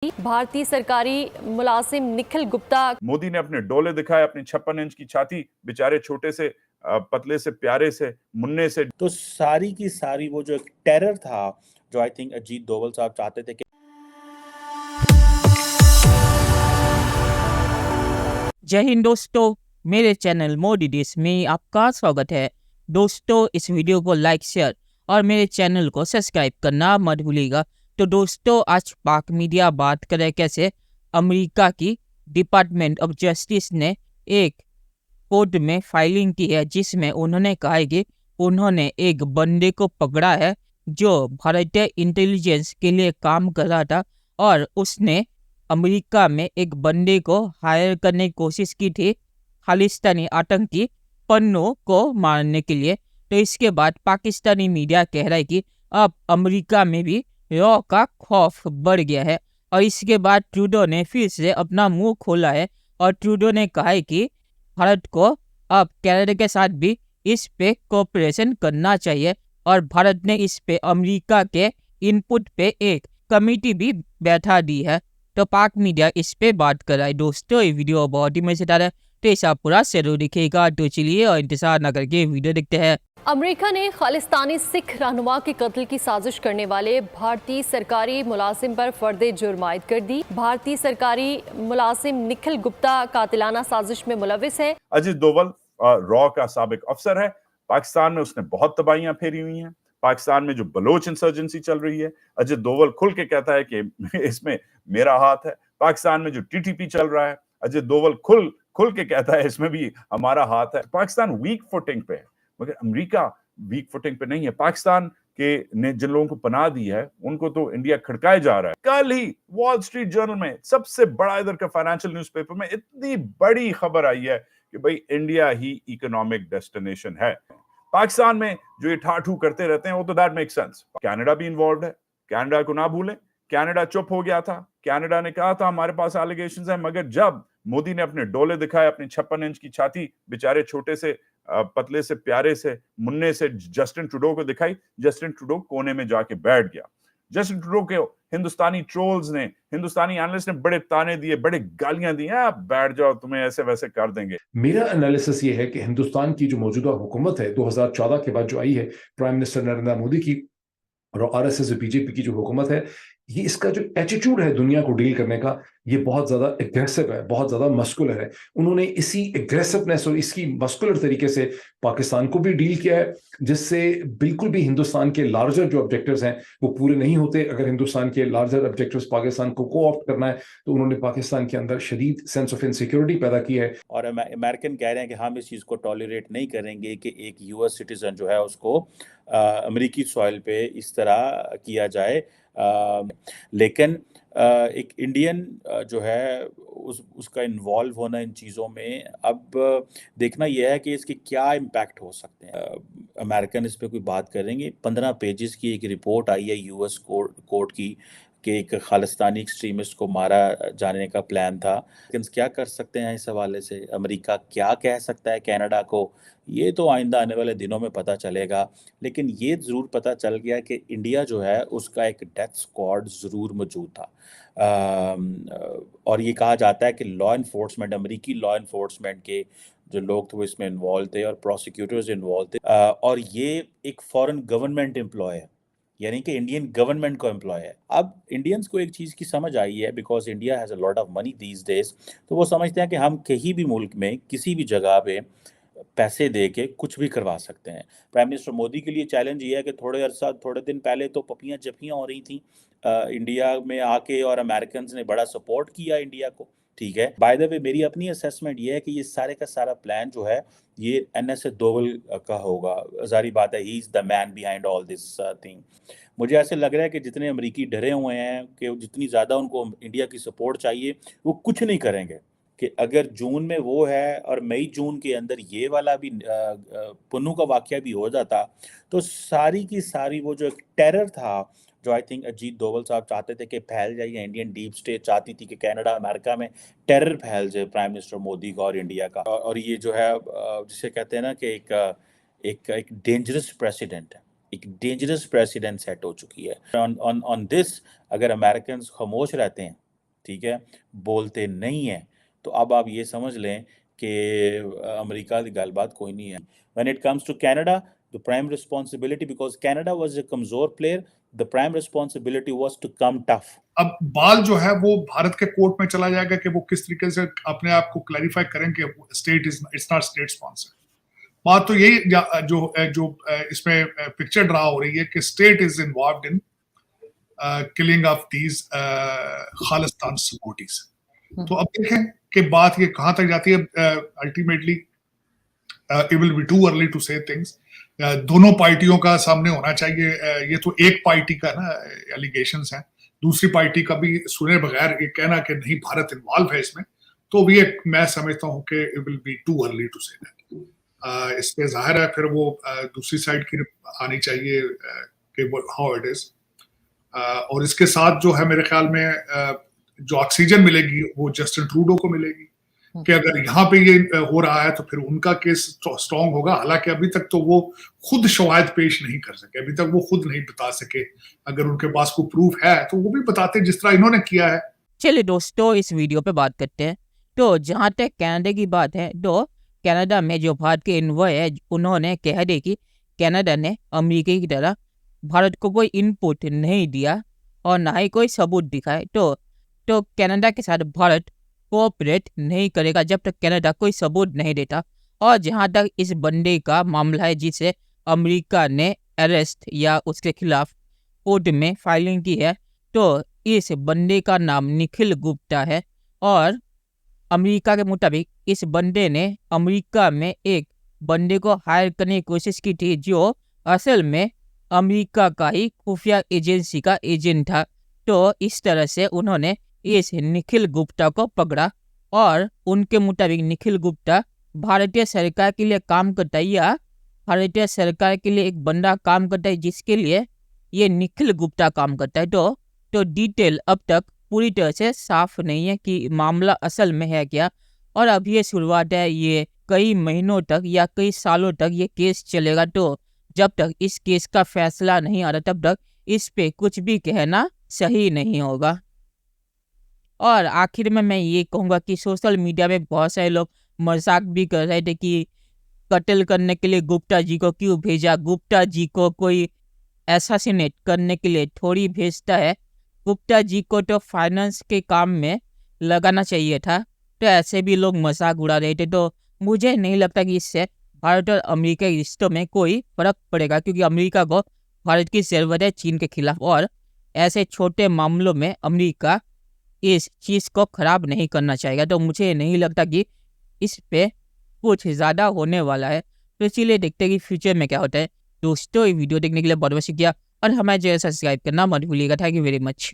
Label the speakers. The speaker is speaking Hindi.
Speaker 1: भारतीय सरकारी मुलाजिम निखिल गुप्ता।
Speaker 2: मोदी ने अपने डोले दिखाए, अपनी 56 इंच की छाती, बेचारे छोटे से पतले से प्यारे से मुन्ने से।
Speaker 3: तो सारी की सारी वो जो एक टेरर था, जो आई थिंक अजीत डोभाल साहब चाहते थे कि
Speaker 4: जय हिंद दोस्तों, मेरे चैनल मोदी डिश में आपका स्वागत है। दोस्तों, इस वीडियो को लाइक, शेयर और मेरे चैनल को सब्सक्राइब करना मत भूलिएगा। तो दोस्तों, आज पाक मीडिया बात करें कैसे अमेरिका की डिपार्टमेंट ऑफ जस्टिस ने एक कोर्ट में फाइलिंग की है, जिसमें उन्होंने कहा है कि उन्होंने एक बंदे को पकड़ा है जो भारतीय इंटेलिजेंस के लिए काम कर रहा था और उसने अमेरिका में एक बंदे को हायर करने की कोशिश की थी खालिस्तानी आतंकी पन्नों को मारने के लिए। तो इसके बाद पाकिस्तानी मीडिया कह रहा है कि अब अमेरिका में भी रॉ का खौफ बढ़ गया है और इसके बाद ट्रूडो ने फिर से अपना मुंह खोला है और ट्रूडो ने कहा है कि भारत को अब कनाडा के साथ भी इस पे कोऑपरेशन करना चाहिए और भारत ने इस पे अमेरिका के इनपुट पे एक कमेटी भी बैठा दी है। तो पाक मीडिया इस पे बात कर रहा है। दोस्तों, ये वीडियो बहुत ही मजेदार है, तो ऐसा पूरा जरूर दिखेगा। तो चलिए और इंतजार न करके वीडियो देखते हैं।
Speaker 1: अमेरिका ने खालिस्तानी सिख रहनुमा के कत्ल की साजिश करने वाले भारतीय सरकारी मुलाजिम पर फर्द जुर्म आयद कर दी। भारतीय सरकारी मुलाजिम निखिल गुप्ता कातिलाना साजिश में मुलविस है।
Speaker 2: अजीत डोभाल रॉ का साबिक अफसर है। पाकिस्तान में उसने बहुत तबाहियां फेरी हुई हैं। पाकिस्तान में जो बलोच इंसर्जेंसी चल रही है, अजीत डोभाल खुल के कहता है कि इसमें मेरा हाथ है। पाकिस्तान में जो टीटीपी चल रहा है, अजीत डोभाल खुल के कहता है इसमें भी हमारा हाथ है। पाकिस्तान वीक फुटिंग पे है, मगर अमेरिका वीक फुटिंग पे नहीं है। पाकिस्तान के ने जिन लोगों को पनाह दी है, उनको तो इंडिया खड़काए जा रहा है। कल ही वॉल स्ट्रीट जर्नल में, सबसे बड़ा इधर का फाइनेंशियल न्यूज़पेपर में, इतनी बड़ी खबर आई है कि भाई इंडिया ही इकोनॉमिक डेस्टिनेशन है। पाकिस्तान में जो ये ठाठू करते रहते हैं, वो तो दैट मेक सेंस। कनाडा भी इन्वॉल्व है, कनाडा को ना भूलें। कनाडा चुप हो गया था। कनाडा ने कहा था हमारे पास एलिगेशंस हैं, मगर जब मोदी ने अपने डोले दिखाए, अपनी 56 इंच की छाती, बेचारे छोटे से पतले से प्यारे से मुन्ने से जस्टिन ट्रूडो को दिखाई, जस्टिन ट्रूडो कोने में जाके बैठ गया। जस्टिन ट्रूडो के हिंदुस्तानी ट्रोल्स ने, हिंदुस्तानी एनालिस्ट ने बड़े ताने दिए, बड़े गालियां दी, आप बैठ जाओ, तुम्हें ऐसे वैसे कर देंगे।
Speaker 5: मेरा एनालिसिस ये है कि हिंदुस्तान की जो मौजूदा हुकूमत है 2014 के बाद जो आई है, प्राइम मिनिस्टर नरेंद्र मोदी की और आरएसएस बीजेपी की जो हुकूमत है, ये इसका जो एटीट्यूड है दुनिया को डील करने का, ये बहुत ज्यादा एग्रेसिव है, बहुत ज्यादा मस्कुलर है। उन्होंने इसी एग्रेसिवनेस और इसकी मस्कुलर तरीके से पाकिस्तान को भी डील किया है, जिससे बिल्कुल भी हिंदुस्तान के लार्जर जो ऑब्जेक्टिव्स हैं वो पूरे नहीं होते। अगर हिंदुस्तान के लार्जर ऑब्जेक्टिव्स पाकिस्तान को कोऑप्ट करना है, तो उन्होंने पाकिस्तान के अंदर शदीद सेंस ऑफ इनसिक्योरिटी पैदा की है।
Speaker 3: और अमेरिकन कह रहे हैं कि हम इस चीज़ को टॉलरेट नहीं करेंगे कि एक यूएस सिटीजन जो है उसको अमेरिकी सॉइल पे इस तरह किया जाए। लेकिन एक इंडियन जो है उसका इन्वॉल्व होना इन चीज़ों में, अब देखना यह है कि इसके क्या इम्पैक्ट हो सकते हैं। अमेरिकन इस पे कोई बात करेंगे। 15 पेजेस की एक रिपोर्ट आई है यूएस कोर्ट की कि एक खालिस्तानी एक्सट्रीमिस्ट को मारा जाने का प्लान था। लेकिन क्या कर सकते हैं इस हवाले से, अमेरिका क्या कह सकता है कनाडा को, ये तो आइंदा आने वाले दिनों में पता चलेगा। लेकिन ये ज़रूर पता चल गया कि इंडिया जो है उसका एक डेथ स्क्वाड ज़रूर मौजूद था। और ये कहा जाता है कि लॉ इन्फोर्समेंट, अमेरिकी लॉ इन्फोर्समेंट के जो लोग थे वो इसमें इन्वॉल्व थे और प्रोसिक्यूटर्स इन्वॉल्व थे। और ये एक फॉरेन गवर्नमेंट एम्प्लॉय है, यानी कि इंडियन गवर्नमेंट को एम्प्लॉय है। अब इंडियंस को एक चीज़ की समझ आई है, because India has a lot of money these days, तो वो समझते हैं कि हम कहीं भी मुल्क में किसी भी जगह पे पैसे दे के कुछ भी करवा सकते हैं। प्राइम मिनिस्टर मोदी के लिए चैलेंज ये है कि थोड़े दिन पहले तो पपियाँ जपियाँ हो रही थी इंडिया में आके, और अमेरिकन ने बड़ा सपोर्ट किया इंडिया को। ठीक है, बाय द वे मेरी अपनी असेसमेंट ये है कि ये सारे का सारा प्लान जो है ये एनएसए डोभाल का होगा। जारी बात है, he is the man behind all this thing. मुझे ऐसे लग रहा है कि जितने अमेरिकी डरे हुए हैं कि जितनी ज़्यादा उनको इंडिया की सपोर्ट चाहिए, वो कुछ नहीं करेंगे। कि अगर जून में वो है और मई जून के अंदर ये वाला भी पुन्नू का वाकया भी हो जाता, तो सारी की सारी वो जो एक टेरर था, जो आई थिंक अजीत डोभाल साहब चाहते थे कि फैल जाए, या इंडियन डीप स्टेट चाहती थी कि कनाडा अमेरिका में टेरर फैल जाए प्राइम मिनिस्टर मोदी का और इंडिया का। और ये जो है जिसे कहते हैं ना कि एक डेंजरस प्रेसिडेंट है, एक डेंजरस प्रेसिडेंट सेट हो चुकी है। ऑन दिस अगर अमेरिकन खामोश रहते हैं ठीक है, बोलते नहीं है, तो अब आप ये समझ लें कि अमेरिका की गलबात कोई नहीं है। When it comes to Canada, the prime responsibility, because Canada was a कमजोर player, the prime responsibility was to come tough.
Speaker 6: अब बाल जो है वो भारत के कोर्ट में चला जाएगा कि वो किस तरीके से अपने आप को क्लैरिफाई करें कि state is it's not state sponsor. बात तो यही जो इसमें पिक्चर ड्रा हो रही है कि state is involved in killing of these Khalistan supporters. तो अब देखें कि बात ये कहां तक जाती है। Ultimately it will be too early to say things. दोनों पार्टियों का सामने होना चाहिए। ये तो एक पार्टी का ना एलिगेशंस हैं, दूसरी पार्टी का भी सुने बगैर ये कहना कि नहीं भारत इन्वॉल्व है इसमें, तो भी एक मैं समझता हूं कि it will be too early to say that. इस पे जाहिर है फिर वो दूसरी साइड की आनी चाहिए कि हाउ इट इज। और इसके साथ जो है मेरे ख्याल में जो ऑक्सीजन मिलेगी वो जस्टिन ट्रूडो को मिलेगी कि अगर यहाँ पे ये हो रहा है तो फिर उनका केस स्ट्रॉन्ग होगा। हालांकि अभी तक तो वो खुद शवायद पेश नहीं कर सके, अभी तक वो खुद नहीं बता सके। अगर उनके पास कोई प्रूफ है तो वो भी बताते जिस तरह इन्होंने किया है।
Speaker 4: चलिए दोस्तों, इस वीडियो पे बात करते हैं। तो जहाँ तक कनाडा की बात है, तो कनाडा में जो भारत के एनवॉय है, उन्होंने कह दिया कि कनाडा ने अमेरिका की तरह भारत को कोई इनपुट नहीं दिया और ना ही कोई सबूत दिखाए। तो कनाडा के साथ भारत कोऑपरेट नहीं करेगा जब तक कनाडा कोई सबूत नहीं देता। और जहाँ तक इस बंदे का मामला है जिसे अमेरिका ने अरेस्ट या उसके खिलाफ कोर्ट में फाइलिंग की है, तो इस बंदे का नाम निखिल गुप्ता है। और अमेरिका के मुताबिक इस बंदे ने अमेरिका में एक बंदे को हायर करने की कोशिश की थी जो असल में अमेरिका का ही खुफिया एजेंसी का एजेंट था। तो इस तरह से उन्होंने इस निखिल गुप्ता को पकड़ा और उनके मुताबिक निखिल गुप्ता भारतीय सरकार के लिए काम करता है या भारतीय सरकार के लिए एक बंदा काम करता है जिसके लिए ये निखिल गुप्ता काम करता है। तो डिटेल अब तक पूरी तरह से साफ नहीं है कि मामला असल में है क्या। और अब ये शुरुआत है, ये कई महीनों तक या कई सालों तक ये केस चलेगा। तो जब तक इस केस का फैसला नहीं आ रहा तब तक इस पे कुछ भी कहना सही नहीं होगा। और आखिर में मैं ये कहूँगा कि सोशल मीडिया में बहुत सारे लोग मजाक भी कर रहे थे कि कत्ल करने के लिए गुप्ता जी को क्यों भेजा, गुप्ता जी को कोई असैसिनेट करने के लिए थोड़ी भेजता है, गुप्ता जी को तो फाइनेंस के काम में लगाना चाहिए था। तो ऐसे भी लोग मजाक उड़ा रहे थे। तो मुझे नहीं लगता कि इससे भारत और अमेरिका के रिश्तों में कोई फर्क पड़ेगा, क्योंकि अमेरिका को भारत की जरूरत है चीन के खिलाफ। और ऐसे छोटे मामलों में अमेरिका इस चीज़ को ख़राब नहीं करना चाहेगा। तो मुझे नहीं लगता कि इस पे कुछ ज़्यादा होने वाला है। तो इसीलिए देखते हैं कि फ्यूचर में क्या होता है। दोस्तों, ये वीडियो देखने के लिए बहुत बहुत शुक्रिया और हमारे चैनल सब्सक्राइब करना मत भूलिएगा। Thank you very much.